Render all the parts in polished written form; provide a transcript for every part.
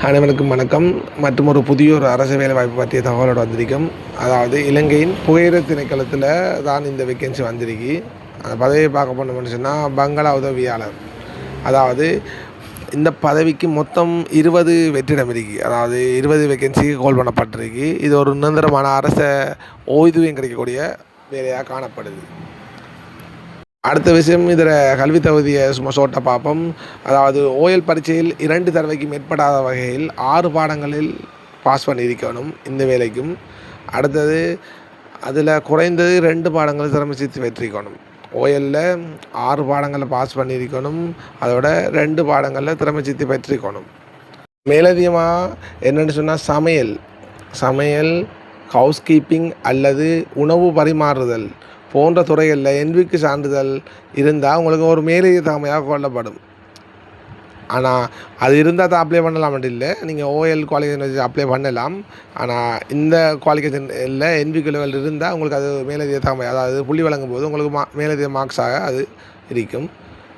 அனைவருக்கும் வணக்கம். மற்றும் ஒரு புதிய அரசு வேலைவாய்ப்பு பற்றிய தகவலோடு வந்திருக்கும். அதாவது இலங்கையின் புகையிர திணைக்களத்தில் தான் இந்த வேக்கன்சி வந்திருக்கு. அந்த பதவியை பார்க்க போனோம்னு சொன்னால் பங்களா உதவியாளர். அதாவது இந்த பதவிக்கு மொத்தம் 20 வெற்றிடம் இருக்குது. அதாவது 20 வேக்கன்சிக்கு கால் பண்ணப்பட்டிருக்கு. இது ஒரு நிரந்தரமான அரச ஓய்வூதியம் கிடைக்கக்கூடிய வேலையாக காணப்படுது. அடுத்த விஷயம், இதில் கல்வி தகுதியை சும்மா ஷோர்ட்டாக பார்ப்போம். அதாவது ஓஎல் பரீட்சையில் 2 தடவைக்கு மேற்படாத வகையில் 6 பாடங்களில் பாஸ் பண்ணியிருக்கணும் இந்த வேலைக்கும். அடுத்தது அதில் குறைந்தது 2 பாடங்கள் திறமைச்சித்து பெற்றிருக்கணும். ஓஎல்லில் 6 பாடங்களில் பாஸ் பண்ணியிருக்கணும், அதோட 2 பாடங்களில் திறமைச்சித்து பெற்றிருக்கணும். மேலதிகமாக என்னென்னு சொன்னால் சமையல், ஹவுஸ் கீப்பிங் அல்லது உணவு பரிமாறுதல் போன்ற துறைகளில் என்விக்கு சான்றிதழ் இருந்தால் உங்களுக்கு ஒரு மேலதிக தகமையாக கொள்ளப்படும். ஆனால் அது இருந்தால் தான் அப்ளை பண்ணலாம்னு இல்லை, நீங்கள் ஓஎல் குவாலிஃபிகேஷன் வச்சு அப்ளை பண்ணலாம். ஆனால் இந்த குவாலிஃபிகேஷன் இல்லை என்விக்கு லெவல் இருந்தால் உங்களுக்கு அது மேலதிக தகமை, அதாவது புள்ளி வழங்கும் போது உங்களுக்கு மேலதிக மார்க்ஸாக அது இருக்கும்.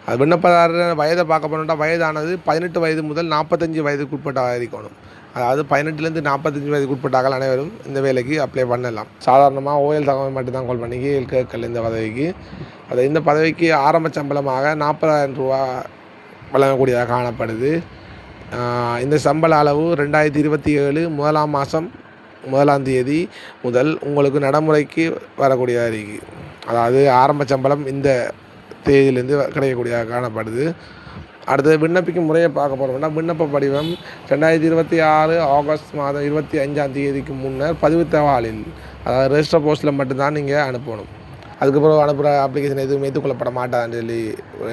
அது விண்ணப்பதாரர் வயதை பார்க்க போனோம்னா வயதானது 18 வயது முதல் 45 வயதுக்கு உட்பட்டாக இருக்கணும். அதாவது 18லேருந்து 45 வயதுக்கு உட்பட்டார்கள் அனைவரும் இந்த வேலைக்கு அப்ளை பண்ணலாம். சாதாரணமாக ஓஎல் தகவல் மட்டும்தான் கால் பண்ணி கேட்கல இந்த பதவிக்கு. அது இந்த பதவிக்கு ஆரம்ப சம்பளமாக 40,000 ரூபா வழங்கக்கூடியதாக காணப்படுது. இந்த சம்பள அளவு 2027 1ஆம் மாதம் 1ஆம் தேதி முதல் உங்களுக்கு நடைமுறைக்கு வரக்கூடியதாக இருக்குது. அதாவது ஆரம்ப சம்பளம் இந்த தேதியிலேருந்து கிடைக்கக்கூடியதாக காணப்படுது. அடுத்தது விண்ணப்பிக்கும் முறையை பார்க்க போகிறோம்னா, விண்ணப்ப படிவம் 2026 ஆகஸ்ட் மாதம் 25ஆம் தேதிக்கு முன்னர் பதிவு தபாலில், அதாவது ரெஜிஸ்டர் போஸ்ட்டில் மட்டும்தான் நீங்கள் அனுப்பணும். அதுக்கப்புறம் அனுப்புகிற அப்ளிகேஷன் எதுவும் ஏற்றுக்கொள்ளப்பட மாட்டாதுன்னு சொல்லி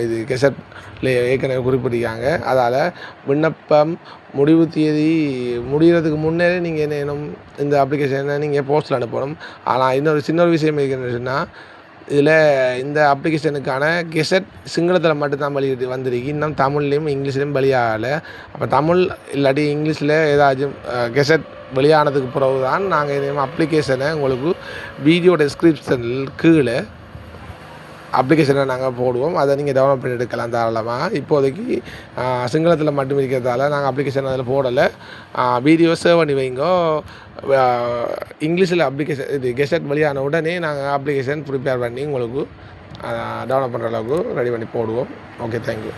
இது கெசட்டில் ஏற்கனவே குறிப்பிட்டிருக்காங்க. அதால் விண்ணப்பம் முடிவு தேதி முடிகிறதுக்கு முன்னே நீங்கள் என்ன செய்யணும், இந்த அப்ளிகேஷனை நீங்கள் போஸ்ட்டில் அனுப்பணும். ஆனால் இன்னொரு சின்ன விஷயம் இருக்குன்னு சொன்னால், இதில் இந்த அப்ளிகேஷனுக்கான கெசட் சிங்களத்தில் மட்டும்தான் வெளியிட்டு வந்திருக்கு. இன்னும் தமிழ்லேயும் இங்கிலீஷ்லேயும் வெளியாகலை. அப்போ தமிழ் இல்லாட்டி இங்கிலீஷில் ஏதாச்சும் கெசட் வெளியானதுக்கு பிறகு தான் நாங்கள் இனிமேல் அப்ளிகேஷனை உங்களுக்கு வீடியோ டெஸ்கிரிப்ஷனில் கீழே அப்ளிகேஷனை நாங்கள் போடுவோம். அதை நீங்கள் டெவலப் பண்ணி எடுக்கலாம் தாராளமாக. இப்போதைக்கு சிங்களத்தில் மட்டும் இருக்கிறதால நாங்கள் அப்ளிகேஷன் அதில் போடலை. வீடியோ சேவ் பண்ணி வைங்கோ. இங்கிலீஷில் அப்ளிகேஷன் இது கெசட் வெளியான உடனே நாங்கள் அப்ளிகேஷன் ப்ரிப்பேர் பண்ணி உங்களுக்கு டெவலப் பண்ணுற அளவுக்கு ரெடி பண்ணி போடுவோம். Okay, thank you.